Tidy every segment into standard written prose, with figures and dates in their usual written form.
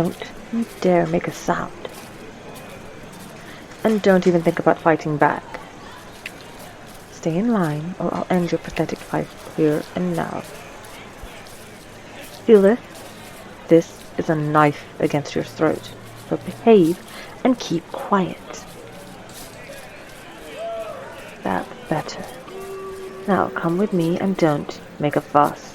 Don't you dare make a sound. And don't even think about fighting back. Stay in line, or I'll end your pathetic life here and now. Feel this? This is a knife against your throat, so behave and keep quiet. That's better. Now come with me and don't make a fuss.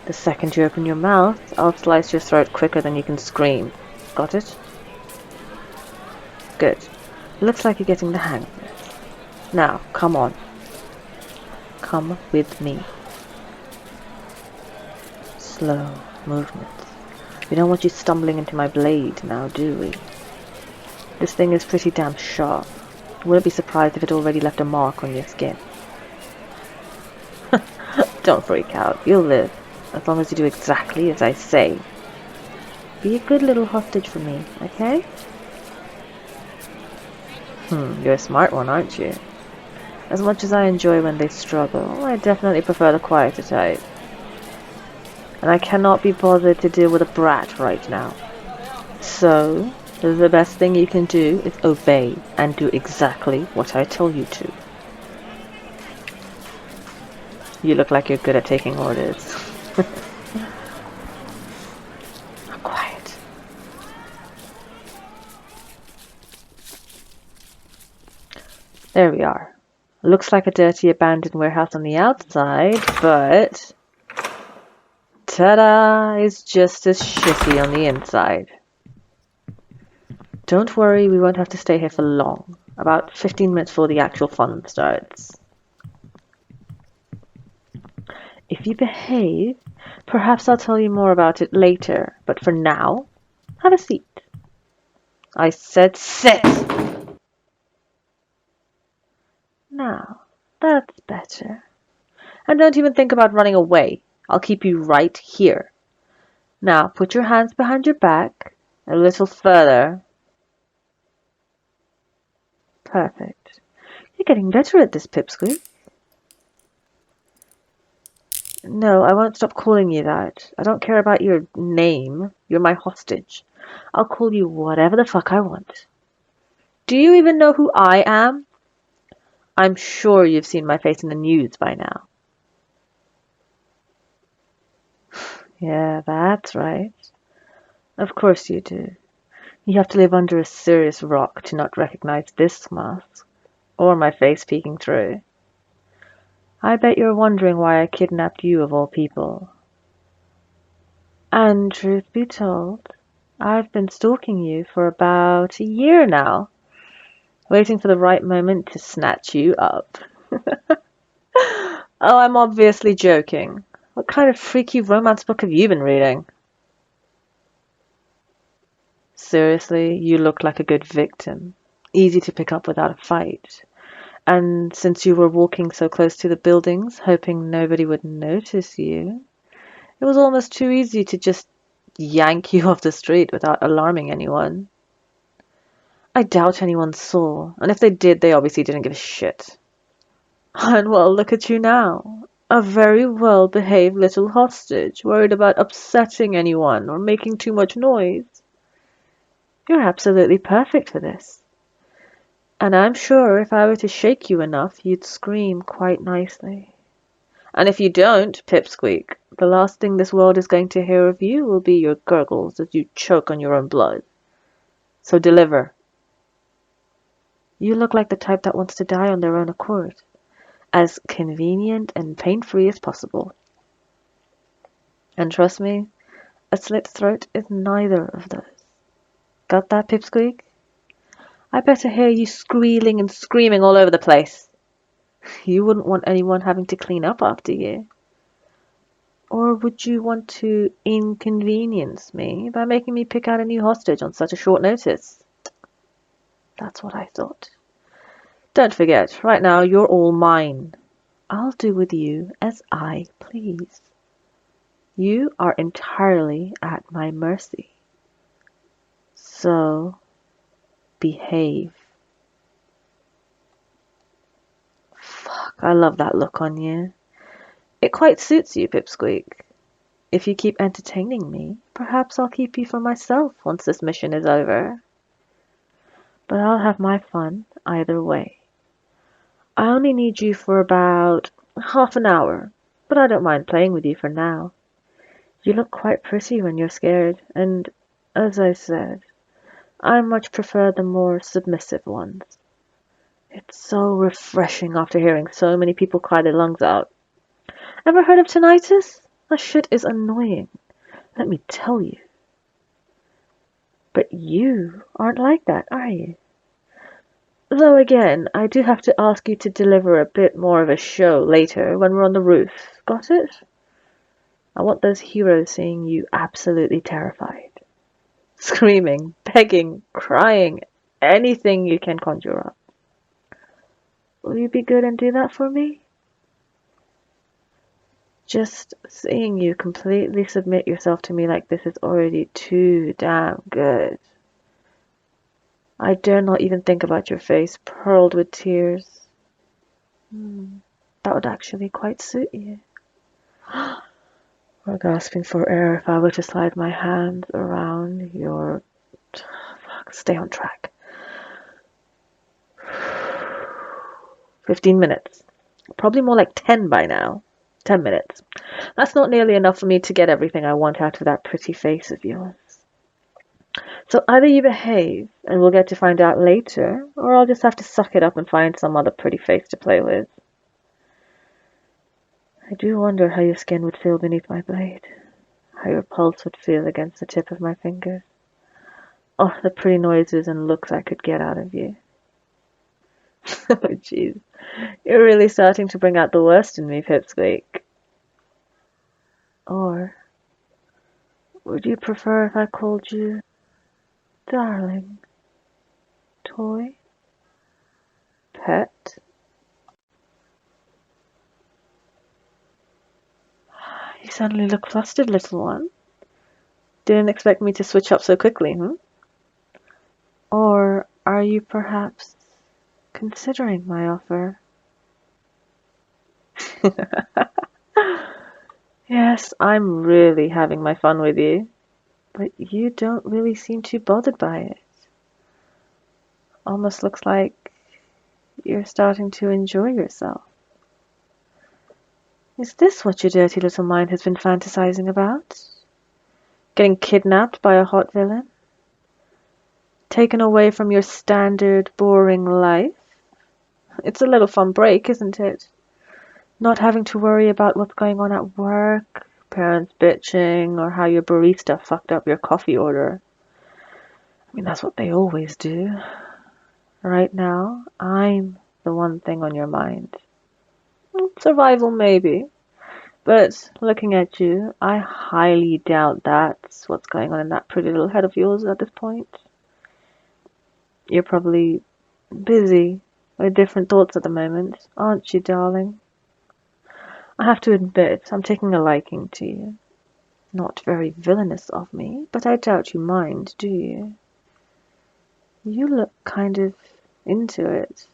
The second you open your mouth, I'll slice your throat quicker than you can scream. Got it? Good. Looks like you're getting the hang of it. Now, come on. Come with me. Slow movements. We don't want you stumbling into my blade now, do we? This thing is pretty damn sharp. Wouldn't be surprised if it already left a mark on your skin. Don't freak out. You'll live, as long as you do exactly as I say. Be a good little hostage for me, okay? You're a smart one, aren't you? As much as I enjoy when they struggle, I definitely prefer the quieter type. And I cannot be bothered to deal with a brat right now. So, the best thing you can do is obey and do exactly what I tell you to. You look like you're good at taking orders. Quiet. There we are. Looks like a dirty abandoned warehouse on the outside, but ta-da! It's just as shitty on the inside. Don't worry, we won't have to stay here for long. About 15 minutes before the actual fun starts. If you behave, perhaps I'll tell you more about it later, but for now, have a seat. I said sit! Now, that's better. And don't even think about running away. I'll keep you right here. Now, put your hands behind your back, a little further. Perfect. You're getting better at this, Pipsqueak. No, I won't stop calling you that. I don't care about your name. You're my hostage. I'll call you whatever the fuck I want. Do you even know who I am? I'm sure you've seen my face in the news by now. Yeah, that's right. Of course you do. You have to live under a serious rock to not recognize this mask, or my face peeking through. I bet you're wondering why I kidnapped you of all people. And truth be told, I've been stalking you for about a year now, waiting for the right moment to snatch you up. Oh, I'm obviously joking. What kind of freaky romance book have you been reading? Seriously, you look like a good victim. Easy to pick up without a fight. And since you were walking so close to the buildings, hoping nobody would notice you, it was almost too easy to just yank you off the street without alarming anyone. I doubt anyone saw, and if they did, they obviously didn't give a shit. And well, look at you now. A very well-behaved little hostage, worried about upsetting anyone or making too much noise. You're absolutely perfect for this. And I'm sure if I were to shake you enough, you'd scream quite nicely. And if you don't, Pipsqueak, the last thing this world is going to hear of you will be your gurgles as you choke on your own blood. So deliver. You look like the type that wants to die on their own accord. As convenient and pain-free as possible. And trust me, a slit throat is neither of those. Got that, Pipsqueak? I better hear you squealing and screaming all over the place. You wouldn't want anyone having to clean up after you. Or would you want to inconvenience me by making me pick out a new hostage on such a short notice? That's what I thought. Don't forget, right now you're all mine. I'll do with you as I please. You are entirely at my mercy. So, behave. Fuck, I love that look on you. It quite suits you, Pipsqueak. If you keep entertaining me, perhaps I'll keep you for myself once this mission is over. But I'll have my fun either way. I only need you for about half an hour, but I don't mind playing with you for now. You look quite pretty when you're scared, and, as I said, I much prefer the more submissive ones. It's so refreshing after hearing so many people cry their lungs out. Ever heard of tinnitus? That shit is annoying, let me tell you. But you aren't like that, are you? Though again, I do have to ask you to deliver a bit more of a show later when we're on the roof. Got it? I want those heroes seeing you absolutely terrified. Screaming, begging, crying, anything you can conjure up. Will you be good and do that for me? Just seeing you completely submit yourself to me like this is already too damn good. I dare not even think about your face pearled with tears. That would actually quite suit you. Or gasping for air if I were to slide my hands around your... Fuck, stay on track. 15 minutes. Probably more like 10 by now. 10 minutes. That's not nearly enough for me to get everything I want out of that pretty face of yours. So either you behave, and we'll get to find out later, or I'll just have to suck it up and find some other pretty face to play with. I do wonder how your skin would feel beneath my blade, how your pulse would feel against the tip of my fingers. Oh, the pretty noises and looks I could get out of you. Oh, jeez. You're really starting to bring out the worst in me, Pipsqueak. Or would you prefer if I called you darling, toy, pet? You suddenly look flustered, little one. Didn't expect me to switch up so quickly, hmm? Or are you perhaps considering my offer? Yes, I'm really having my fun with you, but you don't really seem too bothered by it. Almost looks like you're starting to enjoy yourself. Is this what your dirty little mind has been fantasizing about? Getting kidnapped by a hot villain? Taken away from your standard, boring life? It's a little fun break, isn't it? Not having to worry about what's going on at work, parents bitching, or how your barista fucked up your coffee order. I mean, that's what they always do. Right now, I'm the one thing on your mind. Survival, maybe. But looking at you, I highly doubt that's what's going on in that pretty little head of yours at this point. You're probably busy with different thoughts at the moment, aren't you, darling? I have to admit, I'm taking a liking to you. Not very villainous of me, but I doubt you mind, do you? You look kind of into it.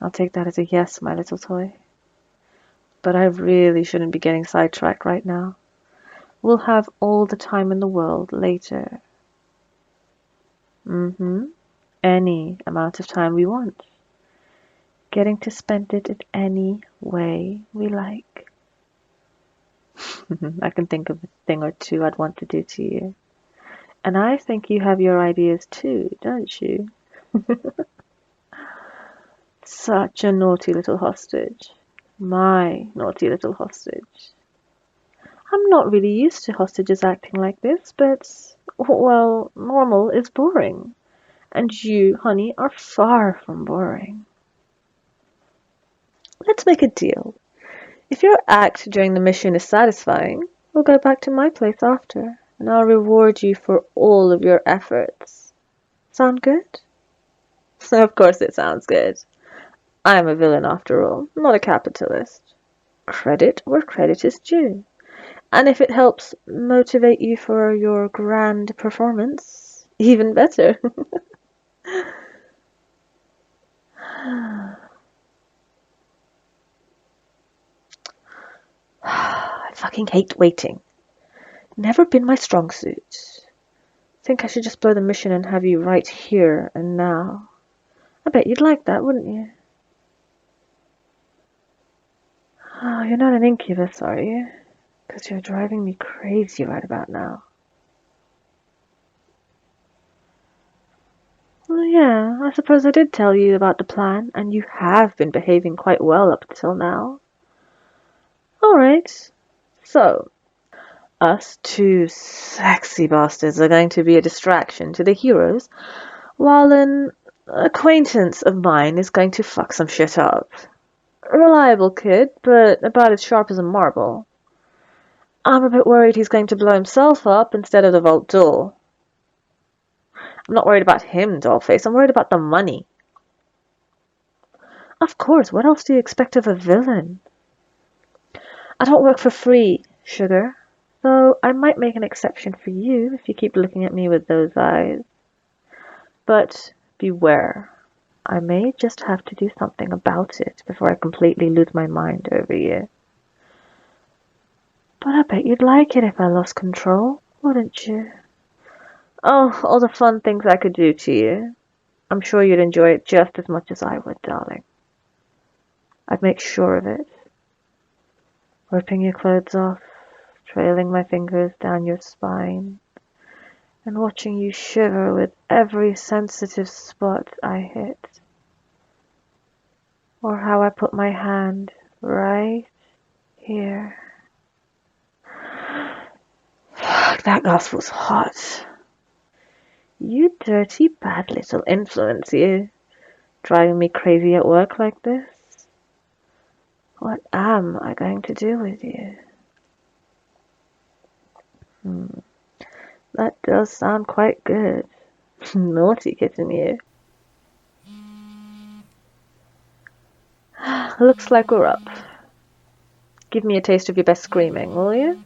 I'll take that as a yes, my little toy. But I really shouldn't be getting sidetracked right now. We'll have all the time in the world later. Any amount of time we want. Getting to spend it in any way we like. I can think of a thing or two I'd want to do to you. And I think you have your ideas too, don't you? Such a naughty little hostage. My naughty little hostage. I'm not really used to hostages acting like this, but, well, normal is boring. And you, honey, are far from boring. Let's make a deal. If your act during the mission is satisfying, we'll go back to my place after, and I'll reward you for all of your efforts. Sound good? Of course it sounds good. I'm a villain after all, not a capitalist. Credit where credit is due. And if it helps motivate you for your grand performance, even better. I fucking hate waiting. Never been my strong suit. Think I should just blow the mission and have you right here and now. I bet you'd like that, wouldn't you? Oh, you're not an incubus, are you? Because you're driving me crazy right about now. Well, yeah, I suppose I did tell you about the plan, and you have been behaving quite well up till now. Alright, so, us two sexy bastards are going to be a distraction to the heroes, while an acquaintance of mine is going to fuck some shit up. Reliable kid, but about as sharp as a marble. I'm a bit worried he's going to blow himself up instead of the vault door. I'm not worried about him, dollface. I'm worried about the money. Of course, what else do you expect of a villain? I don't work for free, sugar. Though I might make an exception for you if you keep looking at me with those eyes. But beware. I may just have to do something about it before I completely lose my mind over you. But I bet you'd like it if I lost control, wouldn't you? Oh, all the fun things I could do to you. I'm sure you'd enjoy it just as much as I would, darling. I'd make sure of it. Ripping your clothes off, trailing my fingers down your spine, and watching you shiver with every sensitive spot I hit. Or how I put my hand right here. Fuck, that gospel's hot. You dirty, bad little influence, you. Driving me crazy at work like this? What am I going to do with you? That does sound quite good. Naughty kitten, you. Looks like we're up. Give me a taste of your best screaming, will you?